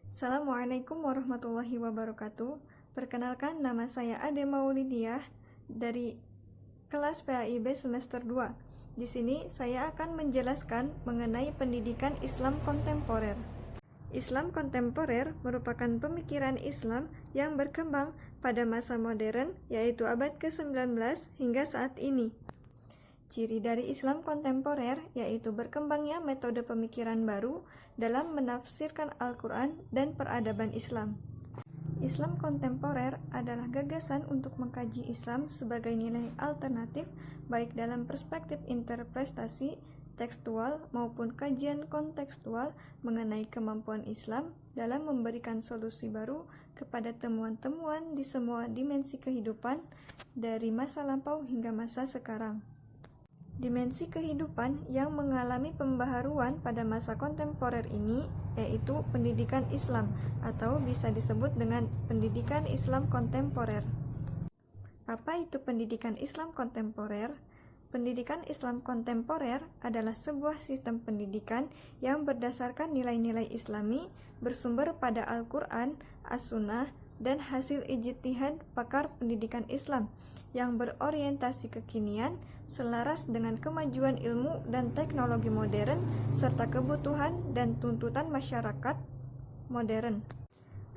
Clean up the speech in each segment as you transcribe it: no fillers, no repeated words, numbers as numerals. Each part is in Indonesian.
Assalamualaikum warahmatullahi wabarakatuh. Perkenalkan, nama saya Ade Maulidiah dari kelas PAIB semester 2. Di sini saya akan menjelaskan mengenai pendidikan Islam kontemporer. Islam kontemporer merupakan pemikiran Islam yang berkembang pada masa modern, yaitu abad ke-19 hingga saat ini. Ciri dari Islam kontemporer yaitu berkembangnya metode pemikiran baru dalam menafsirkan Al-Quran dan peradaban Islam. Islam kontemporer adalah gagasan untuk mengkaji Islam sebagai nilai alternatif baik dalam perspektif interpretasi, tekstual maupun kajian kontekstual mengenai kemampuan Islam dalam memberikan solusi baru kepada temuan-temuan di semua dimensi kehidupan dari masa lampau hingga masa sekarang. Dimensi kehidupan yang mengalami pembaharuan pada masa kontemporer ini yaitu pendidikan Islam atau bisa disebut dengan pendidikan Islam kontemporer. Apa itu pendidikan Islam kontemporer? Pendidikan Islam kontemporer adalah sebuah sistem pendidikan yang berdasarkan nilai-nilai Islami, bersumber pada Al-Quran, As-Sunnah, dan hasil ijtihad pakar pendidikan Islam yang berorientasi kekinian, selaras dengan kemajuan ilmu dan teknologi modern serta kebutuhan dan tuntutan masyarakat modern.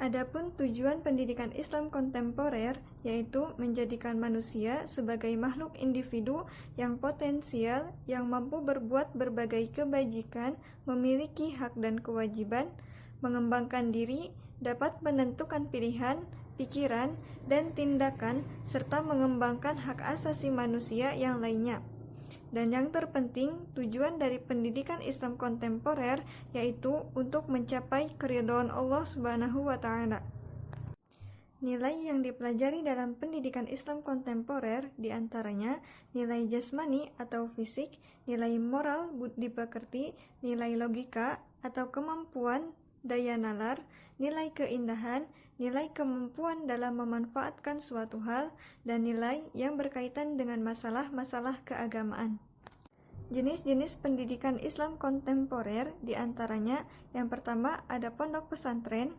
Adapun tujuan pendidikan Islam kontemporer yaitu menjadikan manusia sebagai makhluk individu yang potensial, yang mampu berbuat berbagai kebajikan, memiliki hak dan kewajiban, mengembangkan diri, dapat menentukan pilihan, pikiran, dan tindakan, serta mengembangkan hak asasi manusia yang lainnya. Dan yang terpenting, tujuan dari pendidikan Islam kontemporer yaitu untuk mencapai keridhaan Allah Subhanahu wa Ta'ala. Nilai yang dipelajari dalam pendidikan Islam kontemporer diantaranya nilai jasmani atau fisik, nilai moral budi pekerti, nilai logika atau kemampuan daya nalar, nilai keindahan, nilai kemampuan dalam memanfaatkan suatu hal, dan nilai yang berkaitan dengan masalah-masalah keagamaan. Jenis-jenis pendidikan Islam kontemporer diantaranya yang pertama ada pondok pesantren,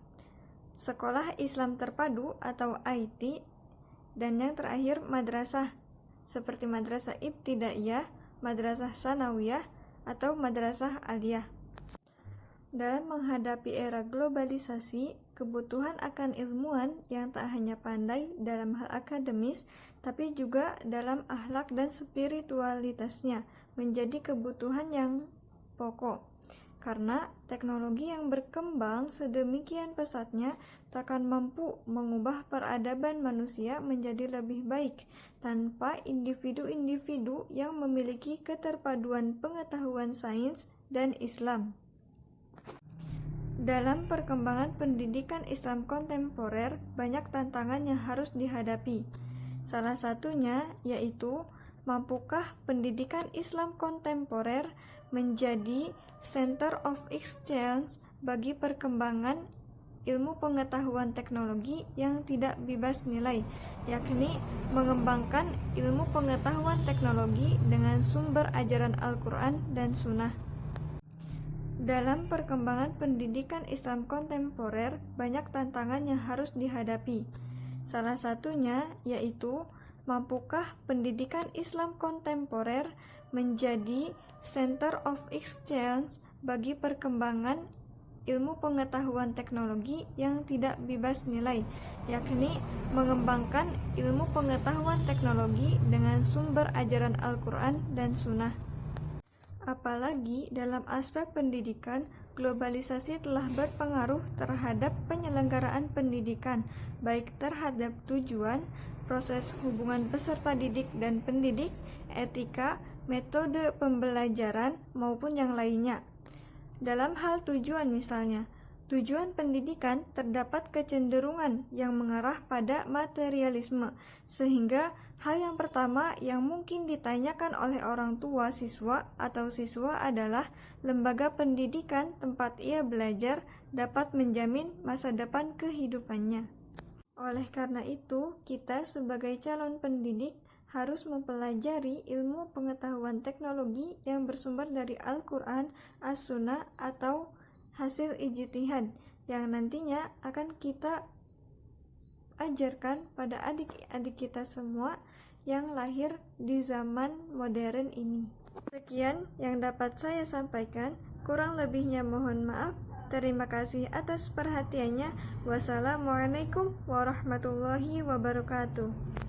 sekolah Islam terpadu atau IT, dan yang terakhir madrasah seperti madrasah ibtidaiyah, madrasah sanawiyah, atau madrasah aliyah. Dalam menghadapi era globalisasi, kebutuhan akan ilmuwan yang tak hanya pandai dalam hal akademis, tapi juga dalam akhlak dan spiritualitasnya menjadi kebutuhan yang pokok. Karena teknologi yang berkembang sedemikian pesatnya takkan mampu mengubah peradaban manusia menjadi lebih baik tanpa individu-individu yang memiliki keterpaduan pengetahuan sains dan Islam. Dalam perkembangan pendidikan Islam kontemporer, banyak tantangan yang harus dihadapi. Salah satunya yaitu, mampukah pendidikan Islam kontemporer menjadi center of exchange bagi perkembangan ilmu pengetahuan teknologi yang tidak bebas nilai, yakni mengembangkan ilmu pengetahuan teknologi dengan sumber ajaran Al-Quran dan Sunnah. Dalam perkembangan pendidikan Islam kontemporer, banyak tantangan yang harus dihadapi. Salah satunya yaitu, mampukah pendidikan Islam kontemporer menjadi center of exchange bagi perkembangan ilmu pengetahuan teknologi yang tidak bebas nilai, yakni mengembangkan ilmu pengetahuan teknologi dengan sumber ajaran Al-Quran dan Sunnah. Apalagi dalam aspek pendidikan, globalisasi telah berpengaruh terhadap penyelenggaraan pendidikan, baik terhadap tujuan, proses hubungan peserta didik dan pendidik, etika, metode pembelajaran, maupun yang lainnya. Dalam hal tujuan misalnya, tujuan pendidikan terdapat kecenderungan yang mengarah pada materialisme, sehingga hal yang pertama yang mungkin ditanyakan oleh orang tua siswa atau siswa adalah lembaga pendidikan tempat ia belajar dapat menjamin masa depan kehidupannya. Oleh karena itu, kita sebagai calon pendidik harus mempelajari ilmu pengetahuan teknologi yang bersumber dari Al-Quran, As-Sunnah, atau hasil ijtihad, yang nantinya akan kita ajarkan pada adik-adik kita semua yang lahir di zaman modern ini. Sekian yang dapat saya sampaikan, kurang lebihnya mohon maaf. Terima kasih atas perhatiannya. Wassalamualaikum warahmatullahi wabarakatuh.